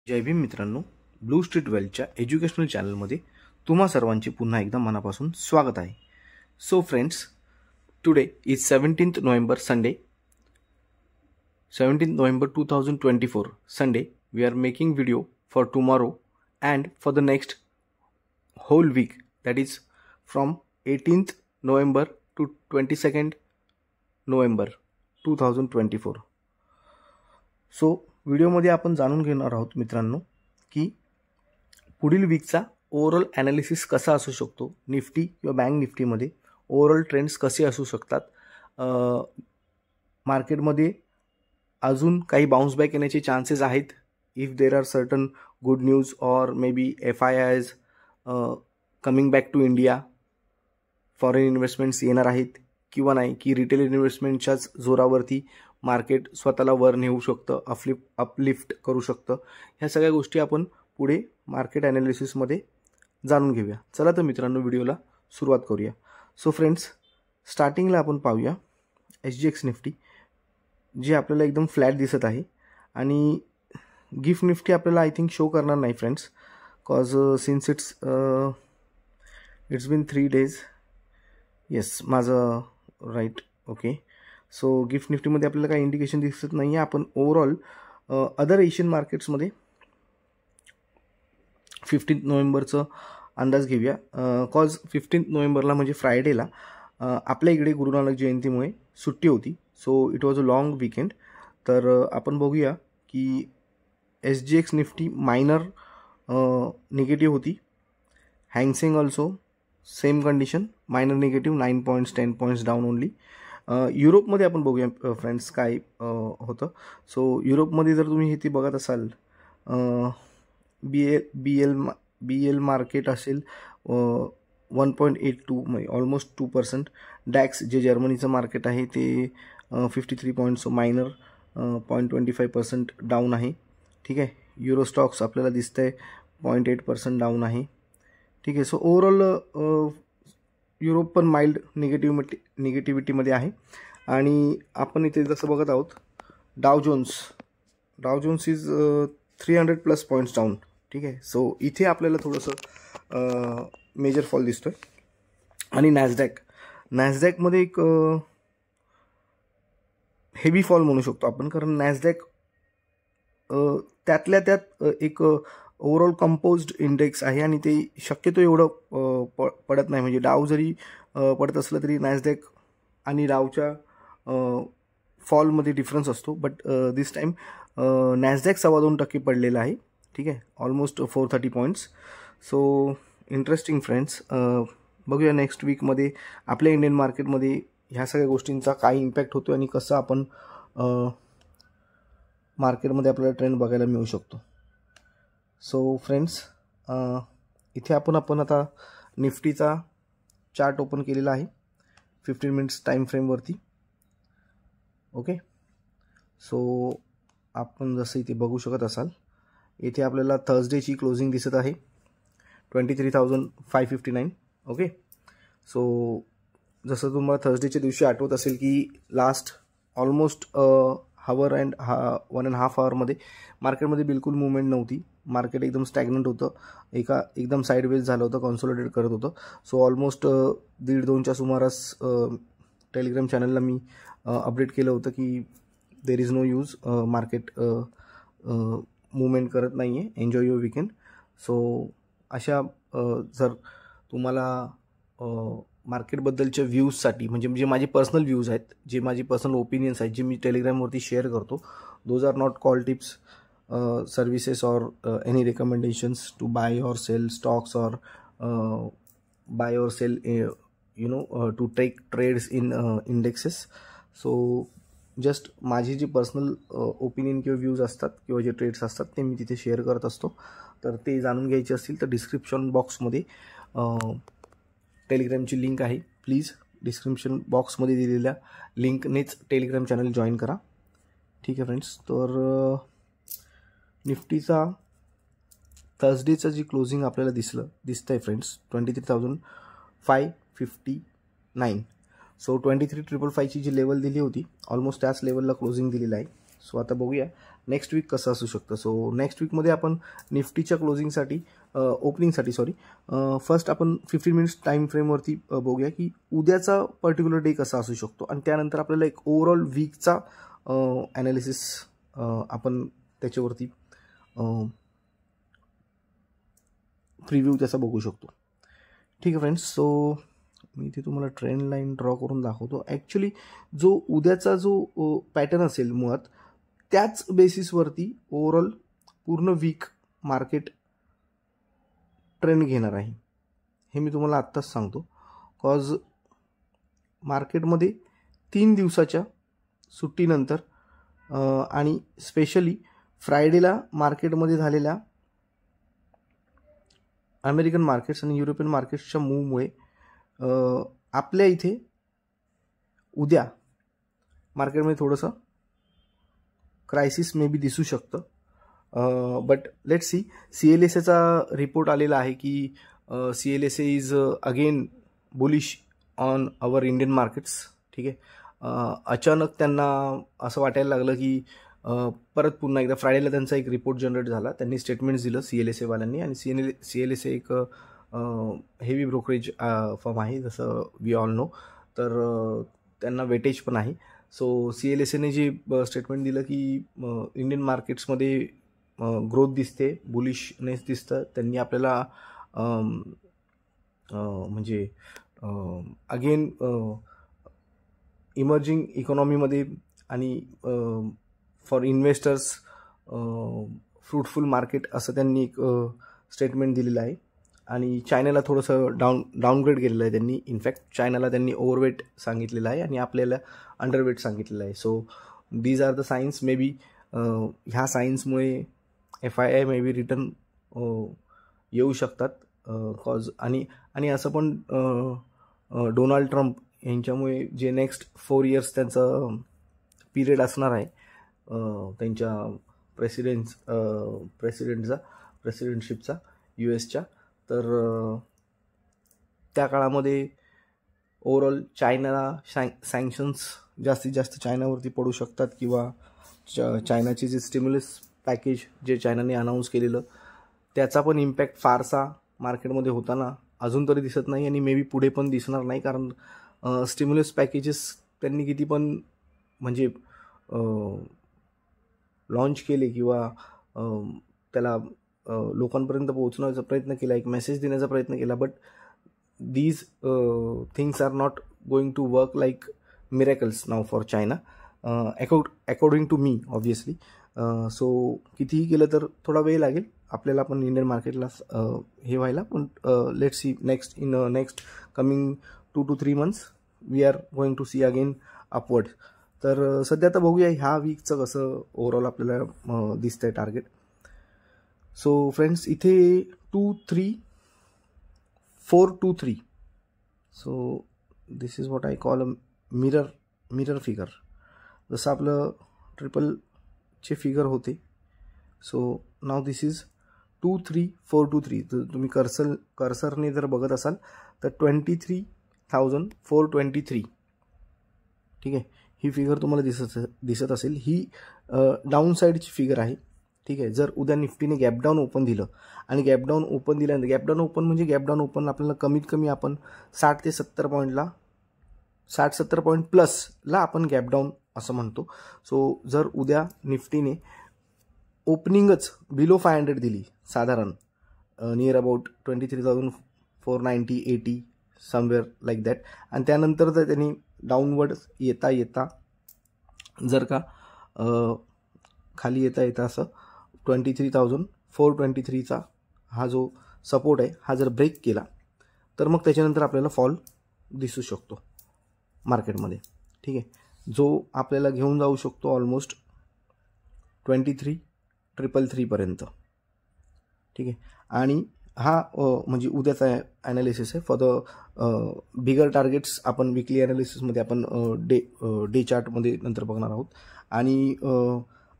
जय भीम मित्रांनो, blue street वेल्थच्या educational चॅनलमध्ये तुम्हा सर्वांचे पुन्हा एकदा मनापासून स्वागत आहे. So friends, today is 17th November Sunday, 17th November 2024 Sunday. We are making video for tomorrow and for the next whole week, that is from 18th November to 22nd November 2024. So व्हिडिओमध्ये आपण जाणून घेणार आहोत मित्रांनो की पुढील वीकचा overall analysis कसा असू शकतो, निफ्टी किंवा बँक निफ्टीमध्ये ओव्हरऑल ट्रेंड्स कसे असू शकतात, मार्केटमध्ये अजून काही बाउन्स बॅक येण्याचे चान्सेस आहेत if there are certain good news or maybe FIIs coming back to India, foreign investments येणार आहेत किंवा नाही, की रिटेल इन्व्हेस्टमेंटच्याच जोरावरती मार्केट स्वतःला वर नेऊ शकतं, अपलिफ्ट करू शकतं. ह्या सगळ्या गोष्टी आपण पुढे मार्केट ॲनालिसिसमध्ये जाणून घेऊया. चला तर मित्रांनो व्हिडिओला सुरुवात करूया. सो फ्रेंड्स, स्टार्टिंगला आपण पाहूया SGX निफ्टी, जी आपल्याला एकदम फ्लॅट दिसत आहे. आणि गिफ्ट निफ्टी आपल्याला आय थिंक शो करणार नाही friends, cause since it's been 3 days. Yes, माझं राईट. ओके, सो गिफ्ट निफ्टीमध्ये आपल्याला काही इंडिकेशन दिसत नाही आहे. आपण ओव्हरऑल अदर एशियन मार्केट्समध्ये 15th नोव्हेंबरचं अंदाज घेऊया. कॉज 15th नोव्हेंबरला म्हणजे फ्रायडेला आपल्या इकडे गुरु नानक जयंतीमुळे सुट्टी होती. So it was a long weekend. तर आपण बघूया की SGX निफ्टी मायनर निगेटिव्ह होती. Hang Seng also same condition, minor negative, 9 points 10 points down only. युरोपमध्ये आपण बघूया फ्रेंड्स काय होतं. सो युरोपमध्ये जर तुम्ही हे बघत असाल, BL मार्केट असेल 1.82 म्हणजे ऑलमोस्ट 2%. डॅक्स जे जर्मनीचं मार्केट आहे ते 53 points मायनर 0.25% डाऊन आहे. ठीक आहे. युरो स्टॉक्स आपल्याला दिसतं आहे 0.8% डाऊन आहे. ठीक आहे. सो ओव्हरऑल युरोप पण माइल्ड निगेटिव्हिटीमध्ये आहे. आणि आपण इथे जसं बघत आहोत, डाव जोन्स इज 300+ points डाऊन. ठीक आहे. सो इथे आपल्याला थोडंसं मेजर फॉल दिसतोय. आणि नॅसडॅकमध्ये एक हेवी फॉल म्हणू शकतो आपण, कारण नॅसडॅक त्यातल्या त्यात एक ओव्हरऑल कंपोज्ड इंडेक्स आहे आणि ते शक्यतो एवढं पडत नाही. म्हणजे डाव जरी पडत असलं तरी नॅसडॅक आणि डावच्या फॉलमध्ये डिफरन्स असतो. बट दिस टाईम नॅसडॅक 2.25% पडलेला आहे. ठीक आहे. Almost 430 points. So interesting friends. बघूया नेक्स्ट वीकमध्ये आपल्या इंडियन मार्केटमध्ये ह्या सगळ्या गोष्टींचा काय इम्पॅक्ट होतो आणि कसं आपण मार्केटमध्ये आपल्याला ट्रेंड बघायला मिळू शकतो. सो फ्रेंड्स, इथे आपण आता निफ्टीचा चार्ट ओपन केलेला आहे 15 minutes टाईम फ्रेमवरती. ओके. सो आपण जसं इथे बघू शकत असाल, इथे आपल्याला थर्सडेची क्लोजिंग दिसत आहे 23,559. ओके. सो जसं तुम्हाला थर्सडेच्या दिवशी आठवत असेल की लास्ट ऑलमोस्ट हावर अँड 1.5 hourमध्ये मार्केटमध्ये बिलकुल मुवमेंट नव्हती. मार्केट एकदम स्टॅग्नंट होतं, एकदम साईडवेज झालं होतं, कॉन्सोलिडेट करत होतं. सो ऑलमोस्ट 1:30-2च्या सुमारास टेलिग्राम चॅनलला मी अपडेट केलं होतं की there is no use, market movement करत नाही आहे, एन्जॉय युअर वीकेंड. सो अशा जर तुम्हाला मार्केटबद्दलच्या व्ह्यूजसाठी, म्हणजे जे माझे पर्सनल व्ह्यूज आहेत, जे माझे पर्सनल ओपिनियन्स आहेत, जे मी टेलिग्रामवरती शेअर करतो, those are not call tips, services or any recommendations to buy or sell stocks or buy or sell to take trades in indexes. So just माझी जी पर्सनल ओपिनियन किंवा व्ह्यूज असतात किंवा जे ट्रेड्स असतात ते मी तिथे शेअर करत असतो. तर ते जाणून घ्यायचे असतील तर डिस्क्रिप्शन बॉक्समध्ये टेलिग्रामची लिंक आहे. प्लीज डिस्क्रिप्शन बॉक्समध्ये दिलेल्या लिंकनेच टेलिग्राम चॅनल जॉईन करा. ठीक आहे फ्रेंड्स. तर निफ्टीचा थर्सडेचं जी क्लोजिंग आपल्याला दिसतं आहे फ्रेंड्स 23,559. सो 23,555ची जी लेवल दिली होती ऑलमोस्ट त्याच लेवलला क्लोजिंग दिलेलं आहे. सो आता बघूया नेक्स्ट वीक कसं असू शकतं. सो नेक्स्ट वीकमध्ये आपण निफ्टीच्या क्लोजिंगसाठी ओपनिंगसाठी फर्स्ट आपण 15 मिनिट्स टाईम फ्रेमवरती बघूया की उद्याचा पर्टिक्युलर डे कसा असू शकतो, आणि त्यानंतर आपल्याला एक ओव्हरऑल वीकचा ॲनालिसिस आपण त्याच्यावरती प्रिव्ह्यू त्याचा बघू शकतो. ठीक आहे फ्रेंड्स. सो मी इथे तुम्हाला ट्रेंड लाईन ड्रॉ करून दाखवतो. ॲक्च्युली जो उद्याचा जो पॅटर्न असेल मुळात त्याच बेसिसवरती ओव्हरऑल पूर्ण वीक मार्केट ट्रेंड घेणार आहे, हे मी तुम्हाला आत्ताच सांगतो. कॉज मार्केटमध्ये 3 दिवसाच्या सुट्टीनंतर आणि स्पेशली फ्रायडेला मार्केटमध्ये झालेल्या अमेरिकन मार्केट्स आणि युरोपियन मार्केट्सच्या मूवमुळे आपल्या इथे उद्या मार्केटमध्ये थोडंसं क्रायसिस मे बी दिसू शकतं. But let see. CLSAचा रिपोर्ट आलेला आहे की CLSA is again bullish on our Indian markets. ठीक आहे. अचानक त्यांना असं वाटायला लागलं की परत पुन्हा एकदा फ्रायडेला त्यांचा एक रिपोर्ट जनरेट झाला, त्यांनी स्टेटमेंट्स दिलं CLSAवाल्यांनी. आणि CLSA एक हेवी ब्रोकरेज फर्म आहे जसं वी ऑल नो, तर त्यांना वेटेज पण आहे. सो CLSAने जे स्टेटमेंट दिलं की इंडियन मार्केट्समध्ये ग्रोथ दिसते, बुलिशनेस दिसतं. त्यांनी आपल्याला म्हणजे अगेन इमर्जिंग इकॉनॉमीमध्ये आणि फॉर इन्व्हेस्टर्स फ्रूटफुल मार्केट असं त्यांनी एक स्टेटमेंट दिलेलं आहे. आणि चायनाला थोडंसं डाऊनग्रेड केलेलं आहे त्यांनी. इनफॅक्ट चायनाला त्यांनी ओव्हरवेट सांगितलेलं आहे आणि आपल्याला अंडरवेट सांगितलेलं आहे. So these are the signs. Maybe ह्या सायन्समुळे FII मे बी रिटर्न येऊ शकतात. कॉज आणि असं पण डोनाल्ड ट्रम्प यांच्यामुळे जे नेक्स्ट 4 इयर्स त्यांचा पिरियड असणार आहे त्यांच्या प्रेसिडेंटशिपचा USच्या, तर त्या काळामध्ये ओव्हरऑल चायनाला सँक्शन्स जास्तीत जास्त चायनावरती पडू शकतात, किंवा चायनाचे जे स्टिम्युलस पॅकेज जे चायनाने अनाऊन्स केलेलं त्याचा पण इम्पॅक्ट फारसा मार्केटमध्ये होताना अजून तरी दिसत नाही, आणि मे बी पुढे पण दिसणार नाही. कारण स्टिम्युलस पॅकेजेस त्यांनी किती पण म्हणजे लॉन्च केले किंवा त्याला लोकांपर्यंत पोहोचवण्याचा प्रयत्न केला, एक मेसेज देण्याचा प्रयत्न केला, but these things are not going to work like miracles now for China, according to me obviously. So कितीही केलं तर थोडा वेळ लागेल आपल्याला पण इंडियन मार्केटला हे व्हायला, पण let see next coming 2 to 3 months we are going to see again upward. तर सध्या आता बघूया ह्या वीकचं कसं ओव्हरऑल आपल्याला दिसतंय टार्गेट. सो फ्रेंड्स इथे 2, 3, 4, 2, 3. So this is what I call a mirror figure. जसं आपलं ट्रिपलचे फिगर होते. So now this is 2, 3, 4, 2, 3. तर तुम्ही कर्सरने जर बघत असाल तर 23,423. ठीक आहे. ही फिगर तुम्हाला दिसत असेल. ही डाऊन साईडची फिगर आहे. ठीक आहे. जर उद्या निफ्टीने गॅपडाऊन ओपन दिलं आणि गॅपडाऊन ओपन दिल्यानंतर गॅपडाऊन ओपन आपल्याला कमीत कमी आपण 60 ते 70 पॉईंटला 60-70 पॉईंट प्लसला आपण गॅपडाऊन असं म्हणतो. सो जर उद्या निफ्टीने ओपनिंगच बिलो 500 दिली साधारण near about 23,490, 80 somewhere like that, आणि त्यानंतर जर त्यांनी डाऊनवर्ड येता जर का खाली येता असं 23,423चा हा जो सपोर्ट आहे हा जर ब्रेक केला तर मग त्याच्यानंतर आपल्याला फॉल दिसू शकतो मार्केटमध्ये. ठीक आहे. जो आपल्याला घेऊन जाऊ शकतो ऑलमोस्ट 23,333 पर्यंत. ठीक आहे. आणि हा म्हणजे उद्याचा ॲनालिसिस आहे. फॉर द बिगर टार्गेट्स आपण विकली ॲनालिसिसमध्ये आपण डे चार्टमध्ये नंतर बघणार आहोत. आणि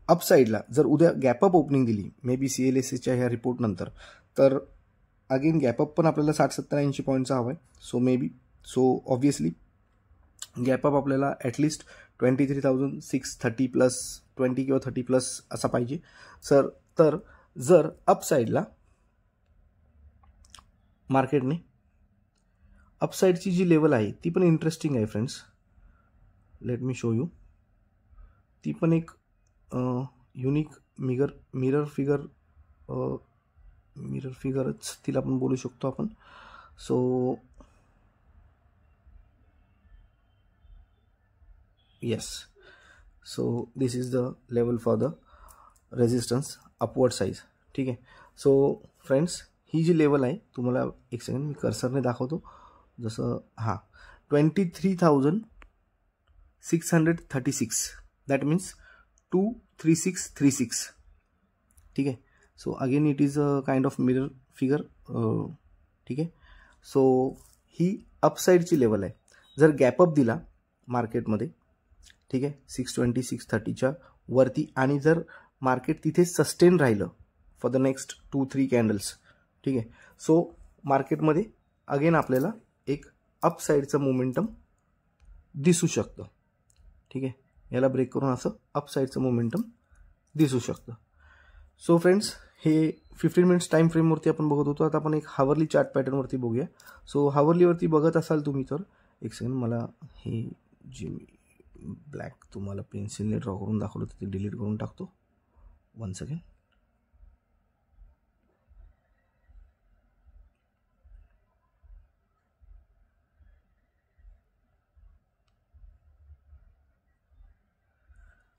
अपसाईडला जर उद्या गॅपअप ओपनिंग दिली मे बी CLSAच्या ह्या रिपोर्टनंतर, तर अगेन गॅपअप पण आपल्याला 60-70-80 पॉईंटचा हवा आहे. So may be obviously gap up आपल्याला ॲटलिस्ट 23,630 प्लस 20 किंवा 30 प्लस असा पाहिजे सर. तर जर अपसाईडला मार्केटने अपसाईडची जी लेवल आहे ती पण इंटरेस्टिंग आहे friends. Let me show you. ती पण एक युनिक मिरर फिगरच तिला आपण बोलू शकतो आपण. So yes, so this is the level for the resistance upward size. ठीक आहे. सो फ्रेंड्स, ही जी लेवल आहे तुम्हाला एक सेकंड मी कर्सरने दाखवतो. जसं 23,636 दॅट मीन्स 23636. ठीक आहे. So again it is a kind of mirror figure. ठीक आहे. सो ही अपसाईडची लेवल आहे. जर गॅपअप दिला मार्केटमध्ये, ठीक आहे, 620 630च्या वरती, आणि जर मार्केट तिथे सस्टेन राहिलं फॉर द नेक्स्ट 2-3 कॅन्डल्स, ठीक आहे, सो मार्केटमध्ये अगेन आपल्याला एक अपसाईडचं मोमेंटम दिसू शकतं. ठीक आहे. याला ब्रेक करून असं अपसाईडचं मोमेंटम दिसू शकतं. सो फ्रेंड्स, हे 15 मिनिट्स टाईम फ्रेमवरती आपण बघत होतो. आता आपण एक हावरली चार्ट पॅटर्नवरती बघूया. सो हावरलीवरती बघत असाल तुम्ही तर एक सेकंड, मला हे जे ब्लॅक तुम्हाला पेन्सिलने ड्रॉ करून दाखवलं तर ते डिलीट करून टाकतो. 1 second.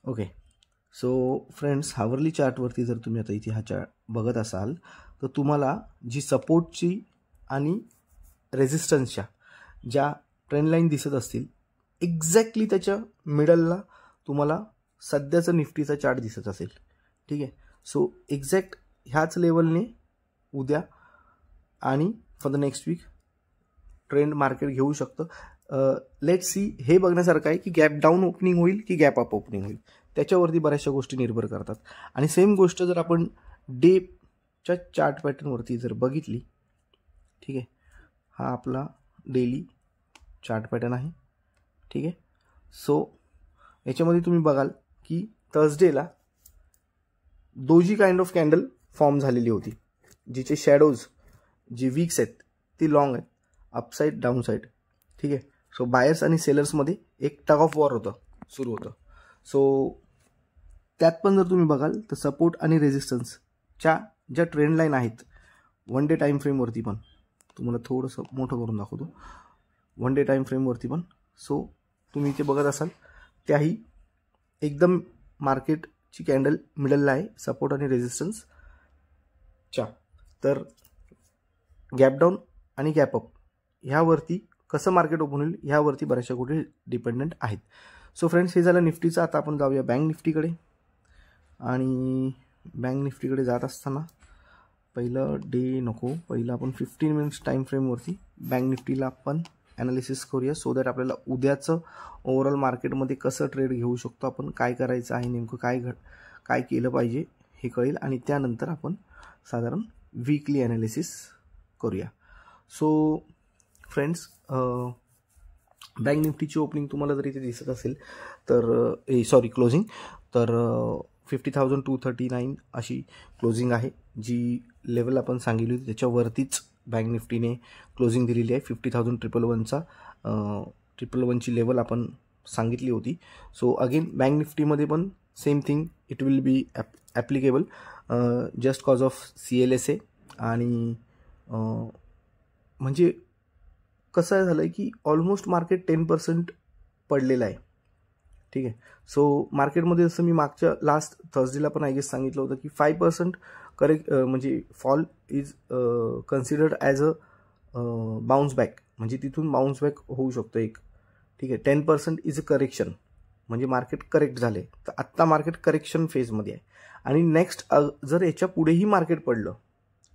Okay. So friends, hourly चार्टवरती जर तुम्ही आता इथे हा चार्ट बघत असाल तर तुम्हाला जी सपोर्टची आणि रेजिस्टन्सच्या ज्या ट्रेंड लाईन दिसत असतील, एक्झॅक्टली त्याच्या मिडलला तुम्हाला सध्याचा निफ्टीचा चार्ट दिसत असेल. ठीक आहे. सो एक्झॅक्ट ह्याच लेवलने उद्या आणि for the next week trend market घेऊ शकतं. लेट सी, हे बघण्यासारखं आहे की गॅप डाऊन ओपनिंग होईल की गॅप अप ओपनिंग होईल, त्याच्यावरती बऱ्याचशा गोष्टी निर्भर करतात. आणि सेम गोष्ट जर आपण डेच्या चार्ट पॅटर्नवरती जर बघितली, ठीक आहे, हा आपला डेली चार्ट पॅटर्न आहे. ठीक आहे. सो याच्यामध्ये तुम्ही बघाल की थर्सडेला doji kind of candle form झालेली होती, जिचे शॅडोज जी वीक्स आहेत ती लॉंग आहेत, अपसाईड डाऊन साईड. ठीक आहे. सो बायर्स आणि सेलर्समध्ये एक टग ऑफ वॉर सुरू होतं. सो त्यात पण जर तुम्ही बघाल तर सपोर्ट आणि रेजिस्टन्सच्या ज्या ट्रेंड लाईन आहेत 1 डे टाईम फ्रेमवरती पण, तुम्हाला थोडंसं मोठं करून दाखवतो, 1 डे टाईम फ्रेमवरती पण, सो तुम्ही इथे बघत असाल त्याही एकदम मार्केटची कॅन्डल मिडलला आहे सपोर्ट आणि रेजिस्टन्सच्या. तर गॅप डाऊन आणि गॅप अप ह्यावरती कसं मार्केट ओपन होईल ह्यावरती बऱ्याचशा गोष्टी डिपेंडंट आहेत. सो फ्रेंड्स, हे झालं निफ्टीचं. आता आपण जाऊया बँक निफ्टीकडे. आणि बँक निफ्टीकडे जात असताना पहिलं पहिलं आपण 15 मिनिट्स टाईम फ्रेमवरती बँक निफ्टीला आपण ॲनालिसिस करूया, सो दॅट आपल्याला उद्याचं ओव्हरऑल मार्केटमध्ये कसं ट्रेड घेऊ शकतो, आपण काय करायचं आहे, नेमकं काय केलं पाहिजे हे कळेल. आणि त्यानंतर आपण साधारण वीकली ॲनालिसिस करूया. सो फ्रेंड्स, बँक निफ्टीची ओपनिंग तुम्हाला जर इथे दिसत असेल तर क्लोजिंग, तर 50,239 अशी क्लोजिंग आहे. जी लेवल आपण सांगितली होती त्याच्यावरतीच बँक निफ्टीने क्लोजिंग दिलेली आहे. 50,111चा 111ची लेवल आपण सांगितली होती. सो अगेन बँक निफ्टीमध्ये पण same thing it will be applicable just cause of CLSA. आणि म्हणजे कसं झालं आहे की ऑलमोस्ट मार्केट 10% पडलेलं आहे. ठीक आहे. सो मार्केटमध्ये जसं मी मागच्या लास्ट थर्सडेला पण आय गेस सांगितलं होतं की 5% करेक्ट म्हणजे fall is considered as a bounce back, म्हणजे तिथून बाउन्स बॅक होऊ शकतं एक. ठीक आहे. 10% इज अ करेक्शन, म्हणजे मार्केट करेक्ट झाले. तर आत्ता मार्केट करेक्शन फेजमध्ये आहे. आणि नेक्स्ट जर याच्या पुढेही मार्केट पडलं,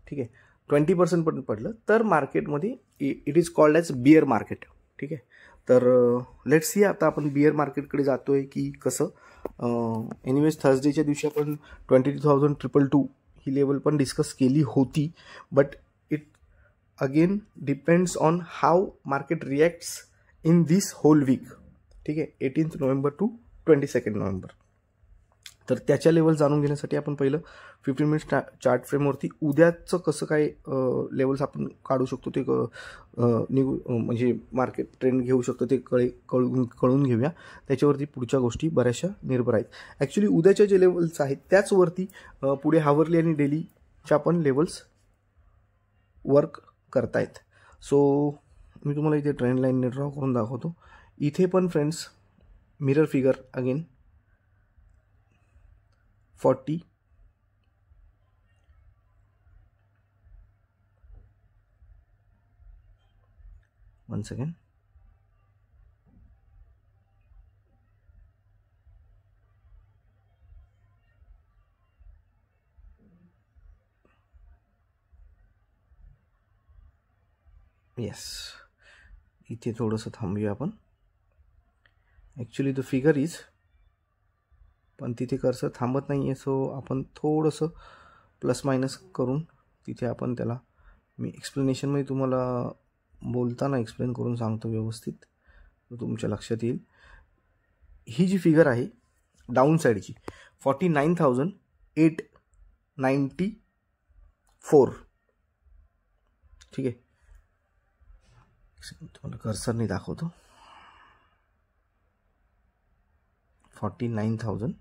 ठीक आहे, 20% पण पडलं, तर मार्केटमध्ये it is called as bear market. ठीक आहे. तर लेट्स सी, आता आपण बिअर मार्केटकडे जातोय की कसं. एनिवेज थर्सडेच्या दिवशी आपण 22,222 ही लेवल पण डिस्कस केली होती, but it again depends on how market reacts in this whole week. ठीक आहे. 18th November to 22nd November. तर त्याच्या लेवल जाणून घेण्यासाठी आपण पहिलं 15 मिनिट्स चार्ट फ्रेमवरती उद्याचं कसं काय लेवल्स आपण काढू शकतो ते म्हणजे मार्केट ट्रेंड घेऊ शकतो ते कळून घेऊया. त्याच्यावरती पुढच्या गोष्टी बऱ्याचशा निर्भर आहेत. ॲक्च्युली उद्याच्या जे लेवल्स आहेत त्याचवरती पुढे हावरली आणि डेलीच्या पण लेवल्स वर्क करतायत. सो मी तुम्हाला इथे ट्रेंड लाईनने ड्रॉ करून दाखवतो. इथे पण friends mirror figure again 40 1 second. Yes, इथे थोडंसं थांबूया आपण. ॲक्च्युली द फिगर इज, पण तिथे कर्सर थांबत नाही आहे. सो आपण थोडंसं प्लस मायनस करून तिथे आपण त्याला, मी एक्सप्लेनेशनमध्ये तुम्हाला बोलताना एक्सप्लेन करून सांगतो व्यवस्थित, तुमच्या लक्षात येईल. ही जी फिगर आहे डाऊन साईडची 49,894, ठीक आहे. तुम्हाला कर्सरने दाखवतो. 49,000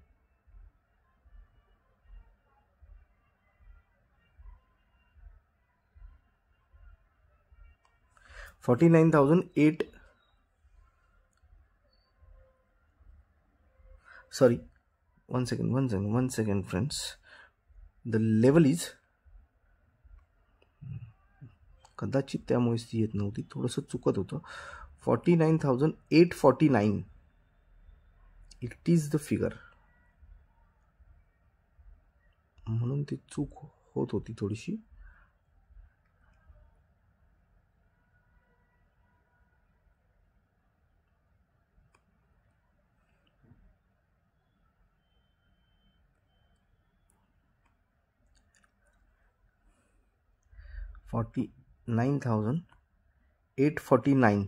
49,008 sorry, one second friends, the level is, कदाचित त्यामुळेच ती येत नव्हती, थोडंसं चुकत होतं. 49,849 इट इज द फिगर, म्हणून ती चूक होत होती थोडीशी. $49,849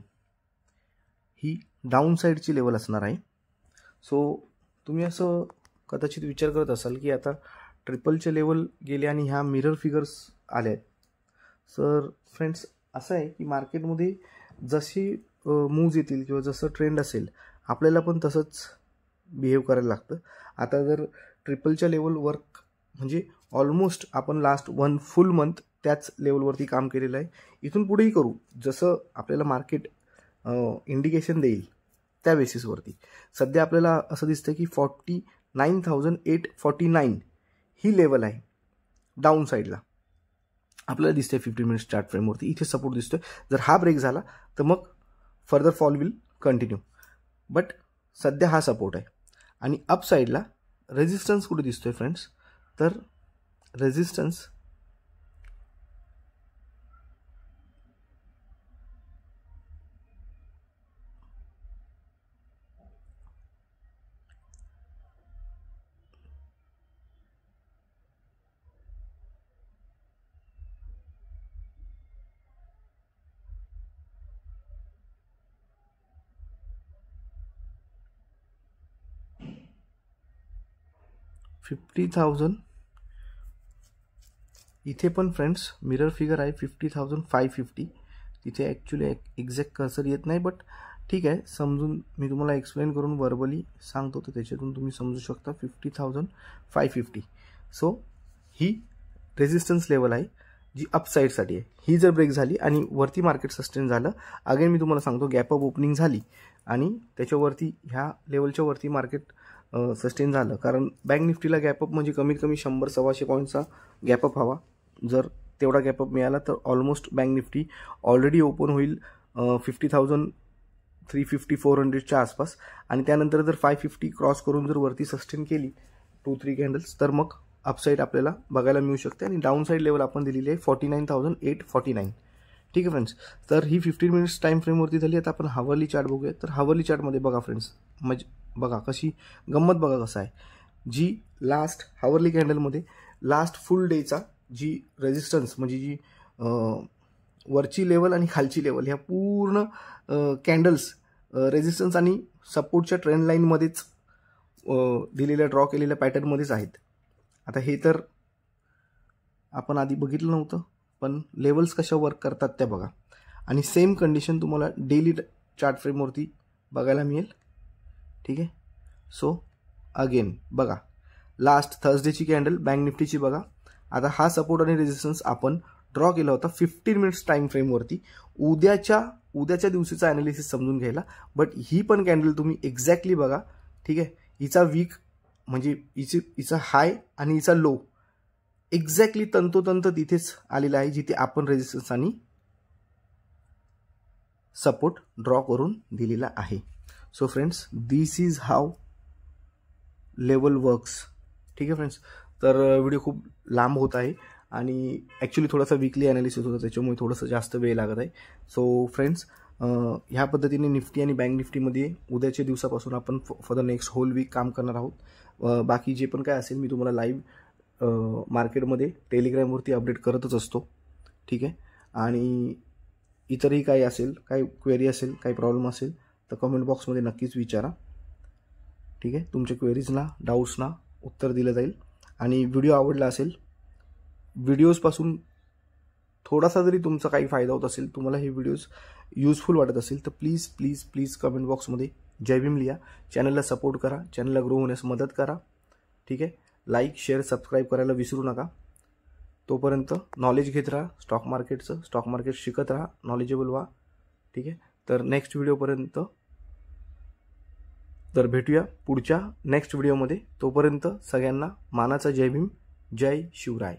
ही डाऊन साईडची लेवल असणार आहे. सो तुम्ही असं कदाचित विचार करत असाल की आता ट्रिपलचे लेवल गेले आणि ह्या मिरर फिगर्स आल्या आहेत. सर फ्रेंड्स, असं आहे की मार्केटमध्ये जशी मूव्ज येतील किंवा जसं ट्रेंड असेल आपल्याला पण तसंच बिहेव करायला लागतं. आता जर ट्रिपलच्या लेवल वर्क म्हणजे ऑलमोस्ट आपण लास्ट 1 फुल मंथ त्याच लेवलवरती काम केलेलं आहे. इथून पुढेही करू, जसं आपल्याला मार्केट इंडिकेशन देईल त्या बेसिसवरती. सध्या आपल्याला असं दिसतं की 49,849 ही लेवल आहे डाऊन साईडला आपल्याला दिसते 15 मिनिट्स चार्ट फ्रेमवरती. इथे सपोर्ट दिसतोय. जर हा ब्रेक झाला तर मग further fall will continue, but सध्या हा सपोर्ट आहे. आणि अप साईडला रेजिस्टन्स कुठे दिसतोय फ्रेंड्स, तर रेजिस्टन्स $50,000. इथे पण फ्रेंड्स मिरर फिगर आहे 50,550. तिथे ॲक्च्युली एक्झॅक्ट कर्सर येत नाही, बट ठीक आहे, समजून मी तुम्हाला एक्सप्लेन करून वर्बली सांगतो तर त्याच्यातून तुम्ही समजू शकता. 50,550. सो ही रेजिस्टन्स लेवल आहे जी अपसाईडसाठी आहे. ही जर ब्रेक झाली आणि वरती मार्केट सस्टेन झालं, अगेन मी तुम्हाला सांगतो गॅप अप ओपनिंग झाली आणि त्याच्यावरती ह्या लेवलच्या वरती मार्केट सस्टेन झालं, कारण बँक निफ्टीला गॅपअप म्हणजे कमीत कमी 100-125 पॉईंटचा गॅपअप हवा. जर तेवढा गॅपअप मिळाला तर almost bank Nifty already open होईल 50,350-400च्या आसपास. आणि त्यानंतर जर 550 क्रॉस करून जर वरती सस्टेन केली 2-3 कॅन्डल्स तर मग अपसाईड आपल्याला बघायला मिळू शकते. आणि डाऊन साईड लेवल आपण दिलेली आहे 49,849. ठीक आहे फ्रेंड्स, तर ही 15 मिनिट्स टाईम फ्रेमवरती झाली. आता आपण हावरली चार्ट बघूया. तर हावरली चार्टमध्ये बघा फ्रेंड्स, म्हणजे बघा कशी गंमत, बघा कसं आहे. जी लास्ट हावरली कॅन्डलमध्ये लास्ट फुल डेचा जी रेजिस्टन्स म्हणजे जी वरची लेवल आणि खालची लेवल ह्या पूर्ण कॅन्डल्स रेजिस्टन्स आणि सपोर्टच्या ट्रेंड लाईनमध्येच दिलेल्या ड्रॉ केलेल्या पॅटर्नमध्येच आहेत. आता हे तर आपण आधी बघितलं नव्हतं, पण लेवल्स कशा वर्क करतात त्या बघा. आणि सेम कंडिशन तुम्हाला डेली चार्ट फ्रेमवरती बघायला मिळेल. ठीक आहे. सो अगेन बघा, लास्ट थर्सडेची कॅन्डल बँक निफ्टीची बघा. आता हा सपोर्ट आणि रेजिस्टन्स आपण ड्रॉ केला होता 15 मिनिट्स टाइम फ्रेमवरती उद्याच्या दिवशीचा ॲनालिसिस समजून घ्यायला. बट ही पण कॅन्डल तुम्ही एक्झॅक्टली बघा. ठीक आहे. हिचा वीक म्हणजे हिचा हाय आणि हिचा लो एक्झॅक्टली तंतोतंत तिथेच आलेला आहे जिथे आपण रेजिस्टन्स आणि सपोर्ट ड्रॉ करून दिलेला आहे. So friends, this is how level works. ठीक आहे फ्रेंड्स. तर व्हिडिओ खूप लांब होत आहे आणि ॲक्च्युली थोडासा वीकली ॲनालिसिस होता, त्याच्यामुळे थोडंसं जास्त वेळ लागत आहे. सो फ्रेंड्स, ह्या पद्धतीने निफ्टी आणि बँक निफ्टीमध्ये उद्याच्या दिवसापासून आपण for the next whole week काम करणार आहोत. बाकी जे पण काय असेल मी तुम्हाला लाईव्ह मार्केटमध्ये टेलिग्रामवरती अपडेट करतच असतो. ठीक आहे. आणि इतरही काही असेल, काही क्वेरी असेल, काही प्रॉब्लेम असेल तर कमेंट बॉक्समध्ये नक्कीच विचारा. ठीक आहे. तुमच्या क्वेरीजना, डाऊट्सना उत्तर दिलं जाईल. आणि व्हिडिओ आवडला असेल, व्हिडिओजपासून थोडासा जरी तुमचा काही फायदा होत असेल, तुम्हाला हे व्हिडिओज युजफुल वाटत असेल तर प्लीज प्लीज प्लीज कमेंट बॉक्समध्ये जय भीम लिहा. चॅनलला सपोर्ट करा, चॅनलला ग्रो होण्यास मदत करा. ठीक आहे. लाईक, शेअर, सबस्क्राईब करायला विसरू नका. तोपर्यंत नॉलेज घेत राहा स्टॉक मार्केटचं, स्टॉक मार्केट शिकत राहा, नॉलेजेबल व्हा. ठीक आहे. तर नेक्स्ट व्हिडिओपर्यंत तर भेटूया पुढच्या नेक्स्ट व्हिडिओमध्ये. तोपर्यंत सगळ्यांना मानाचा जय भीम, जय शिवराय.